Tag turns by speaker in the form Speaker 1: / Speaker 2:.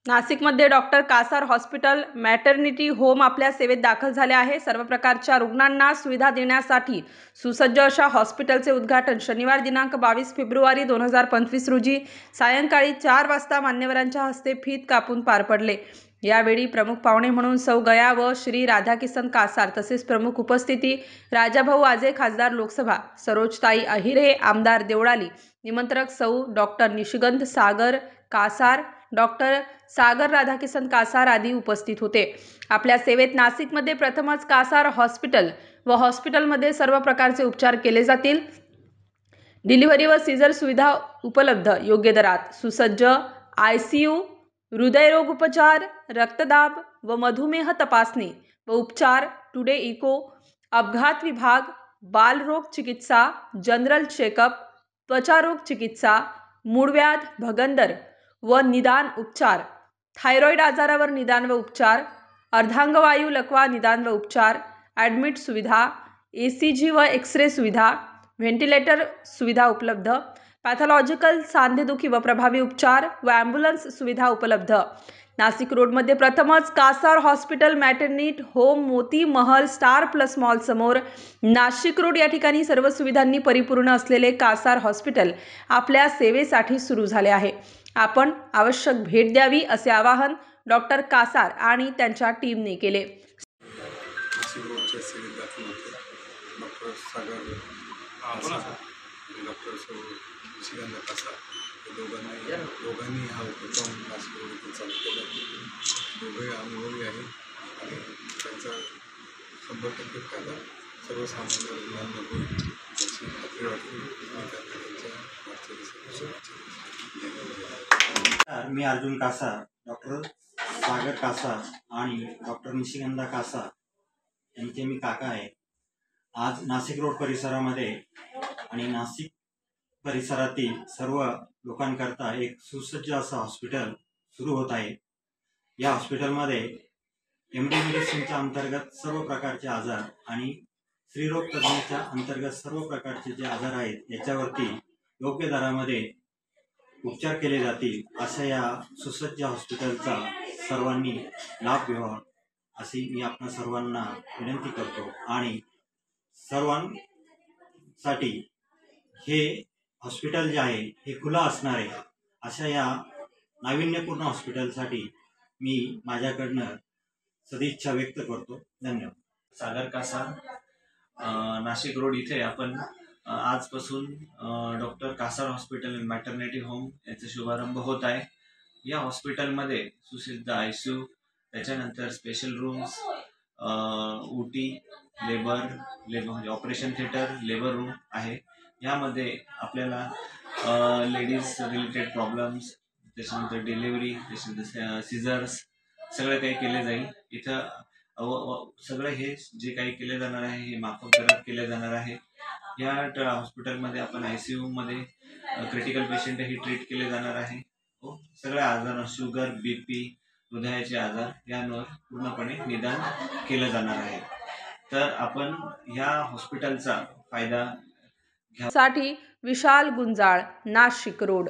Speaker 1: नाशिकमध्ये doctor Kasar hospital maternity home आपल्या सेवेत दाखल झाले आहे। सर्व प्रकारच्या रुग्णांना सुविधा देण्यासाठी सुसज्ज अशा हॉस्पिटलचे उद्घाटन शनिवार दिनांक 22 फेब्रुवारी 2025 रोजी सायंकाळी 4 वाजता मान्यवरांच्या हस्ते फीत कापून पार पडले। यावेळी प्रमुख पाहुणे म्हणून सौ गया व श्री राधाकिसन कासार तसेच प्रमुख उपस्थिती राजाभाऊ आजे खासदार लोकसभा, सरोजताई अहिरे आमदार देवळाली, निमंत्रक सौ डॉक्टर निशिगंध सागर कासार, डॉक्टर सागर राधाकिसन कासार आदी उपस्थित होते। आपल्या सेवेत नाशिकमध्ये प्रथमच कासार हॉस्पिटल व हॉस्पिटलमध्ये सर्व प्रकारचे उपचार केले जातील। डिलिव्हरी व सीझर सुविधा उपलब्ध, योग्य दरात, सुसज्ज ICU, हृदयरोग उपचार, रक्तदाब व मधुमेह तपासणी व उपचार, टुडे इको, अपघात विभाग, बालरोग चिकित्सा, जनरल चेकअप, त्वचारोग चिकित्सा, मूळव्याध, भगंदर व निदान उपचार, थायरॉइड आजारावर निदान व उपचार, अर्धांगवायू लकवा निदान व उपचार, ॲडमिट सुविधा, ECG व एक्सरे सुविधा, व्हेंटिलेटर सुविधा उपलब्ध, पॅथॉलॉजिकल सांधेदुखी व प्रभावी उपचार व ॲम्ब्युलन्स सुविधा उपलब्ध। नाशिक रोडमध्ये प्रथमच Kasar hospital maternity home Moti Mahal star plus mall समोर नाशिक रोड या ठिकाणी सर्व सुविधांनी परिपूर्ण असलेले कासार हॉस्पिटल आपल्या सेवेसाठी सुरू झाले आहे। आपण आवश्यक भेट द्यावी असे आवाहन डॉक्टर कासार आणि त्यांच्या टीमने केले।
Speaker 2: डॉक्टर सागर डॉक्टर निशिगंध कासार दोघांनी हा उपक्रम नाशिक रोड इथे चालू केला। दोघे अनुभवी आहेत आणि त्यांचा 100% फायदा सर्वसामान्य रुग्णांना होईल याची खात्री वाटते।
Speaker 3: मी अर्जुन कासार, डॉक्टर सागर कासार आणि डॉक्टर निशिगंधा कासार यांचे मी काका आहे। आज नाशिक रोड परिसरामध्ये आणि नाशिक परिसरातील सर्व लोकांकरता एक सुसज्ज असं हॉस्पिटल सुरू होत आहे। या हॉस्पिटलमध्ये MD मेडिसिनच्या अंतर्गत सर्व प्रकारचे आजार आणि स्त्रीरोग तज्ञाच्या अंतर्गत सर्व प्रकारचे जे आजार आहेत याच्यावरती योग्य दरामध्ये उपचार केले जातील अशा या सुसज्ज हॉस्पिटलचा सर्वांनी लाभ घ्यावा अशी मी आपणा सर्वांना विनंती करतो। आणि सर्वांसाठी हे हॉस्पिटल जे आहे हे खुलं असणार आहे अशा या नाविन्यपूर्ण हॉस्पिटलसाठी मी माझ्याकडनं सदिच्छा व्यक्त करतो। धन्यवाद।
Speaker 4: सागर कासार, नाशिक रोड इथे आपण आजपासून doctor Kasar hospital maternity home याचा शुभारंभ होत आहे। या हॉस्पिटलमध्ये सुसज्ज ICU, त्याच्यानंतर स्पेशल रूम्स, OT, लेबर म्हणजे ऑपरेशन थिएटर, लेबर रूम आहे। यामध्ये आपल्याला लेडीज रिलेटेड प्रॉब्लेम्स, त्याच्यानंतर डिलिव्हरी, त्याच्यानंतर सीझर्स सगळं काही केले जाईल। इथं सगळं हे जे काही केले जाणार आहे हे माफक दरात केले जाणार आहे। या हॉस्पिटलमध्ये आपण ICU मध्ये क्रिटिकल पेशंटही ट्रीट केले जाणार आहे। सगळ्या आजारांना शुगर, BP, हृदयाचे आजार यांवर पूर्णपणे निदान केलं जाणार आहे। तर आपण ह्या हॉस्पिटलचा फायदा
Speaker 1: साठी विशाल गुंजाळ, नाशिक रोड।